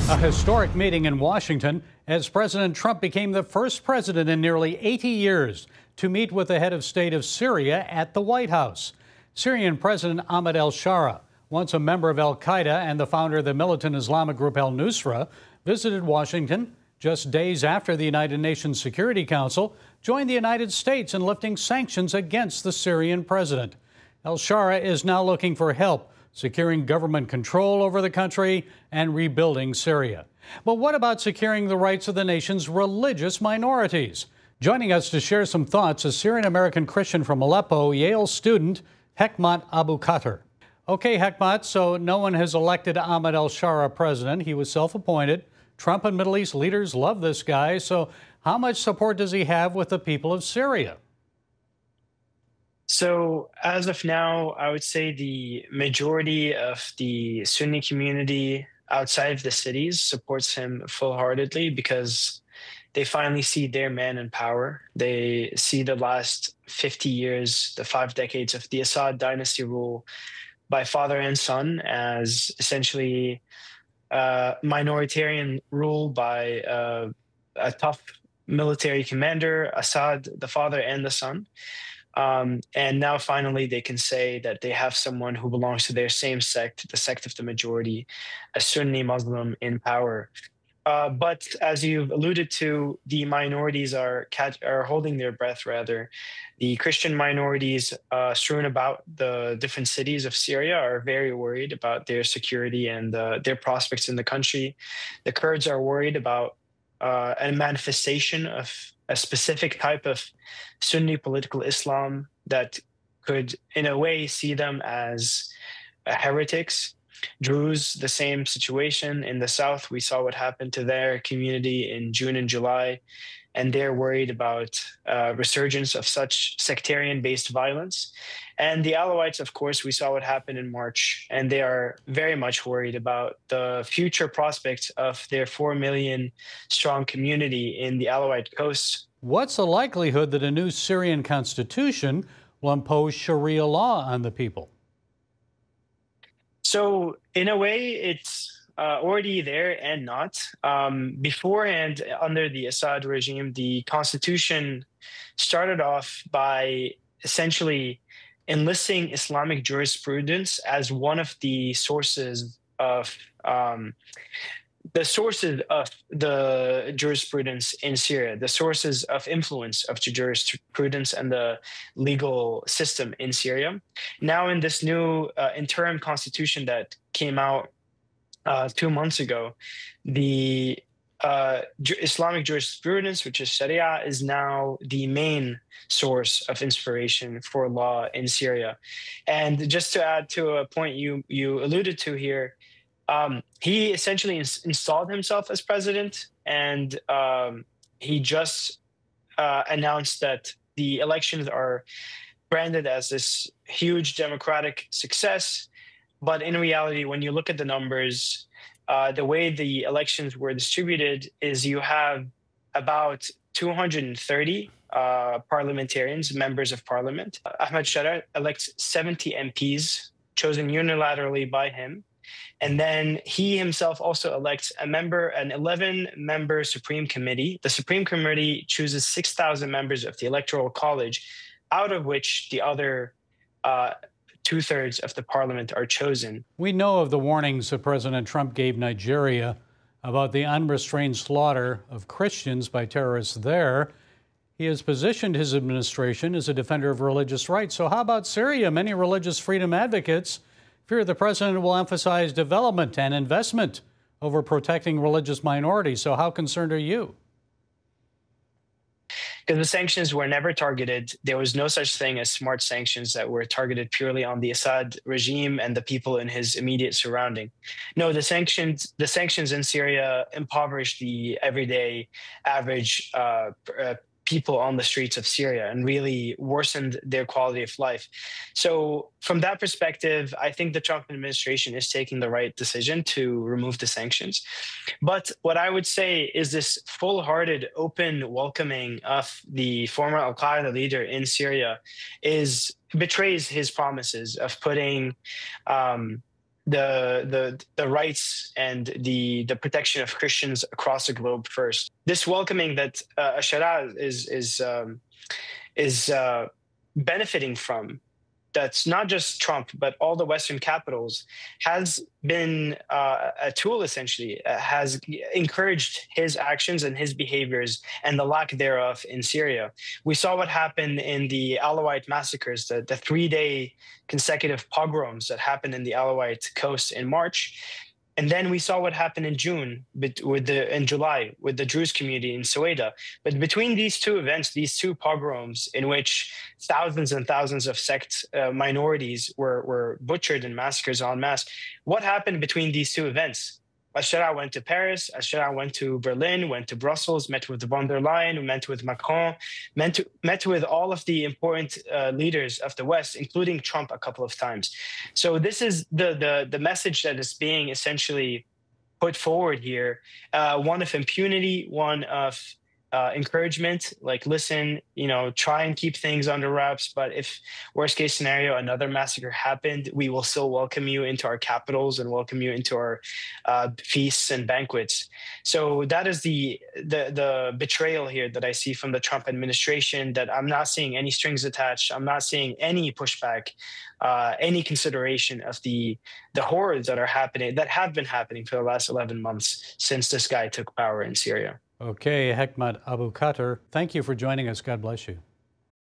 A historic meeting in Washington as President Trump became the first president in nearly 80 years to meet with the head of state of Syria at the White House. Syrian President Ahmed al-Sharaa, once a member of Al-Qaeda and the founder of the militant Islamic group al-Nusra, visited Washington just days after the United Nations Security Council joined the United States in lifting sanctions against the Syrian president. Al-Sharaa is now looking for help securing government control over the country and rebuilding Syria. But what about securing the rights of the nation's religious minorities? Joining us to share some thoughts is Syrian-American Christian from Aleppo, Yale student Hekmat Aboukhater. Okay, Hekmat, so no one has elected Ahmed al-Sharaa president. He was self-appointed. Trump and Middle East leaders love this guy. So how much support does he have with the people of Syria? So as of now, I would say the majority of the Sunni community outside of the cities supports him full-heartedly because they finally see their man in power. They see the last 50 years, the 5 decades of the Assad dynasty rule by father and son as essentially minoritarian rule by a tough military commander, Assad, the father and the son. And now finally they can say that they have someone who belongs to their same sect, the sect of the majority, a Sunni Muslim in power. But as you've alluded to, the minorities are holding their breath, rather. The Christian minorities strewn about the different cities of Syria are very worried about their security and their prospects in the country. The Kurds are worried about a manifestation of a specific type of Sunni political Islam that could, in a way, see them as heretics. Druze, the same situation in the south. We saw what happened to their community in June and July, and they're worried about resurgence of such sectarian-based violence. And the Alawites, of course, we saw what happened in March, and they are very much worried about the future prospects of their 4 million strong community in the Alawite coast. What's the likelihood that a new Syrian constitution will impose Sharia law on the people? So in a way, it's already there and not. Beforehand, under the Assad regime, the constitution started off by essentially enlisting Islamic jurisprudence as one of the sources of the jurisprudence in Syria, the sources of influence of the jurisprudence and the legal system in Syria. Now, in this new interim constitution that came out 2 months ago, the Islamic jurisprudence, which is Sharia, is now the main source of inspiration for law in Syria. And just to add to a point you alluded to here, he essentially installed himself as president, and he just announced that the elections are branded as this huge democratic success. But in reality, when you look at the numbers, the way the elections were distributed is you have about 230 parliamentarians, members of parliament. Ahmed al-Sharaa elects 70 MPs chosen unilaterally by him. And then he himself also elects an 11-member Supreme Committee. The Supreme Committee chooses 6,000 members of the Electoral College, out of which the other 2/3 of the parliament are chosen. We know of the warnings that President Trump gave Nigeria about the unrestrained slaughter of Christians by terrorists there. He has positioned his administration as a defender of religious rights. So how about Syria? Many religious freedom advocates fear the president will emphasize development and investment over protecting religious minorities. So how concerned are you? Because the sanctions were never targeted. There was no such thing as smart sanctions that were targeted purely on the Assad regime and the people in his immediate surrounding. No, the sanctions in Syria impoverished the everyday average people on the streets of Syria and really worsened their quality of life. So from that perspective, I think the Trump administration is taking the right decision to remove the sanctions. But what I would say is this full-hearted, open welcoming of the former Al-Qaeda leader in Syria betrays his promises of putting the rights and the protection of Christians across the globe first. This welcoming that al-Sharaa is benefiting from, that's not just Trump, but all the Western capitals, has been a tool, essentially, has encouraged his actions and his behaviors and the lack thereof in Syria. We saw what happened in the Alawite massacres, the 3-day consecutive pogroms that happened in the Alawite coast in March. And then we saw what happened in in July with the Druze community in Sueda. But between these two events, these two pogroms in which thousands and thousands of sect minorities were butchered and massacres en masse, what happened between these two events? Al-Sharaa went to Paris, Al-Sharaa went to Berlin, went to Brussels, met with von der Leyen, met with Macron, met with all of the important leaders of the West, including Trump a couple of times. So this is the message that is being essentially put forward here, one of impunity, one of encouragement, like, listen, try and keep things under wraps. But if worst case scenario, another massacre happened, we will still welcome you into our capitals and welcome you into our feasts and banquets. So that is the betrayal here that I see from the Trump administration, that I'm not seeing any strings attached. I'm not seeing any pushback, any consideration of the horrors that have been happening for the last 11 months since this guy took power in Syria. Okay, Hekmat Aboukhater, thank you for joining us. God bless you.